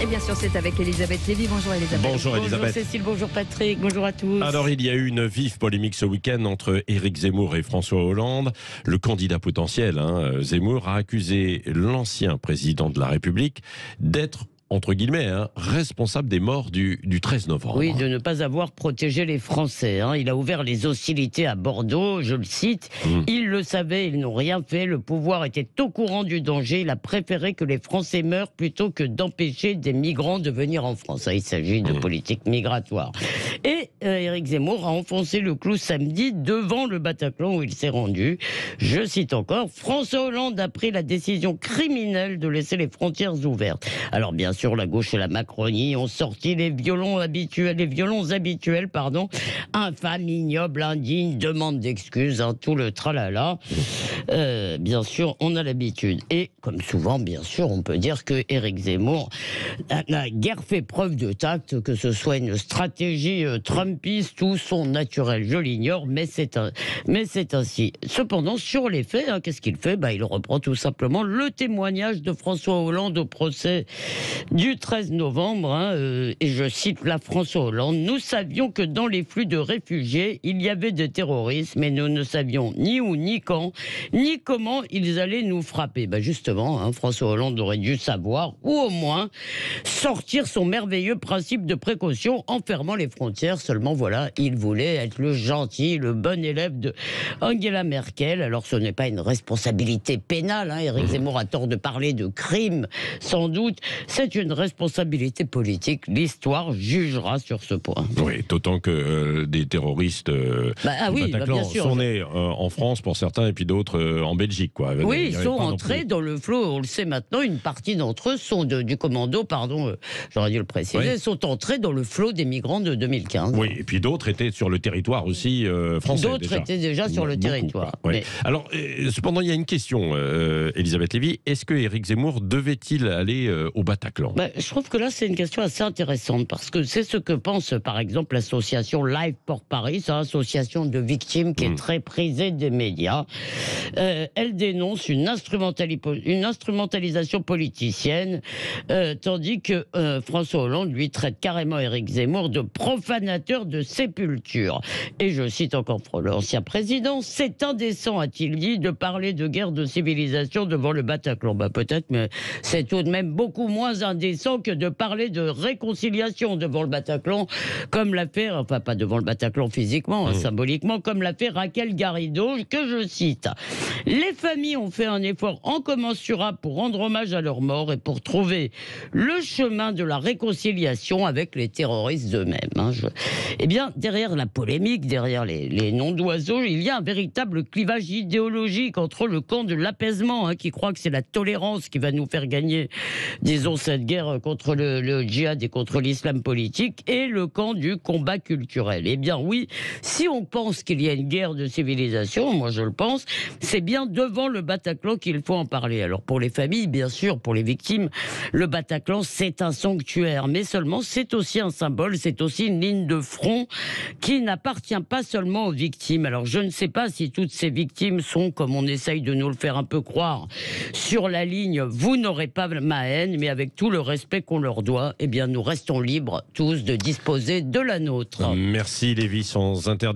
Et bien sûr, c'est avec Elisabeth Lévy. Bonjour Elisabeth. Bonjour Elisabeth. Bonjour Cécile, bonjour Patrick, bonjour à tous. Alors, il y a eu une vive polémique ce week-end entre Éric Zemmour et François Hollande. Le candidat potentiel, Zemmour, a accusé l'ancien président de la République d'être, entre guillemets, responsable des morts du 13 novembre. Oui, de ne pas avoir protégé les Français. Il a ouvert les hostilités à Bordeaux, je le cite. Ils le savaient, ils n'ont rien fait. Le pouvoir était au courant du danger. Il a préféré que les Français meurent plutôt que d'empêcher des migrants de venir en France. Il s'agit de politique migratoire. Et Éric Zemmour a enfoncé le clou samedi devant le Bataclan où il s'est rendu. Je cite encore, François Hollande a pris la décision criminelle de laisser les frontières ouvertes. Alors bien sûr, la gauche et la Macronie ont sorti les violons habituels, infâme, ignoble, indigne, demande d'excuses, tout le tralala. Bien sûr, on a l'habitude. Et comme souvent, bien sûr, on peut dire que Éric Zemmour n'a guère fait preuve de tact, que ce soit une stratégie trumpiste ou son naturel. Je l'ignore, mais c'est ainsi. Cependant, sur les faits, qu'est-ce qu'il fait ? Il reprend tout simplement le témoignage de François Hollande au procès du 13 novembre, et je cite la François Hollande, nous savions que dans les flux de réfugiés, il y avait des terroristes, mais nous ne savions ni où, ni quand, ni comment ils allaient nous frapper. Justement, François Hollande aurait dû savoir, ou au moins sortir son merveilleux principe de précaution en fermant les frontières. Seulement voilà, il voulait être le gentil, le bon élève de Angela Merkel. Alors ce n'est pas une responsabilité pénale, Éric Zemmour a tort de parler de crime, sans doute. C'est une responsabilité politique. L'histoire jugera sur ce point. Oui, d'autant que des terroristes Bataclan sont nés en France pour certains et puis d'autres en Belgique. Oui, ils sont entrés dans le flot. On le sait maintenant, une partie d'entre eux sont du commando, j'aurais dû le préciser, sont entrés dans le flot des migrants de 2015. Oui, et puis d'autres étaient sur le territoire aussi français. D'autres étaient déjà sur le territoire. Mais... Alors, cependant, il y a une question, Elisabeth Lévy. Est-ce que Éric Zemmour devait-il aller au Bataclan ? Je trouve que là, c'est une question assez intéressante parce que c'est ce que pense, par exemple, l'association Live pour Paris, association de victimes qui est très prisée des médias. Elle dénonce une instrumentalisation politicienne, tandis que François Hollande lui traite carrément Éric Zemmour de profanateur de sépulture. Et je cite encore l'ancien président, c'est indécent, a-t-il dit, de parler de guerre de civilisation devant le Bataclan. Peut-être, mais c'est tout de même beaucoup moins indécent que de parler de réconciliation devant le Bataclan, comme l'a fait, enfin pas devant le Bataclan physiquement, symboliquement, comme l'a fait Raquel Garrido, que je cite. Les familles ont fait un effort incommensurable pour rendre hommage à leurs morts et pour trouver le chemin de la réconciliation avec les terroristes eux-mêmes. Eh bien, derrière la polémique, derrière les noms d'oiseaux, il y a un véritable clivage idéologique entre le camp de l'apaisement, qui croit que c'est la tolérance qui va nous faire gagner, disons, cette guerre contre le djihad et contre l'islam politique, et le camp du combat culturel. Eh bien oui, si on pense qu'il y a une guerre de civilisation, moi je le pense, c'est bien devant le Bataclan qu'il faut en parler. Alors pour les familles, bien sûr, pour les victimes, le Bataclan c'est un sanctuaire, mais seulement c'est aussi un symbole, c'est aussi une ligne de front qui n'appartient pas seulement aux victimes. Alors je ne sais pas si toutes ces victimes sont, comme on essaye de nous le faire un peu croire, sur la ligne « vous n'aurez pas ma haine », mais avec tout le respect qu'on leur doit, eh bien nous restons libres tous de disposer de la nôtre. Merci Lévy, sans interdit.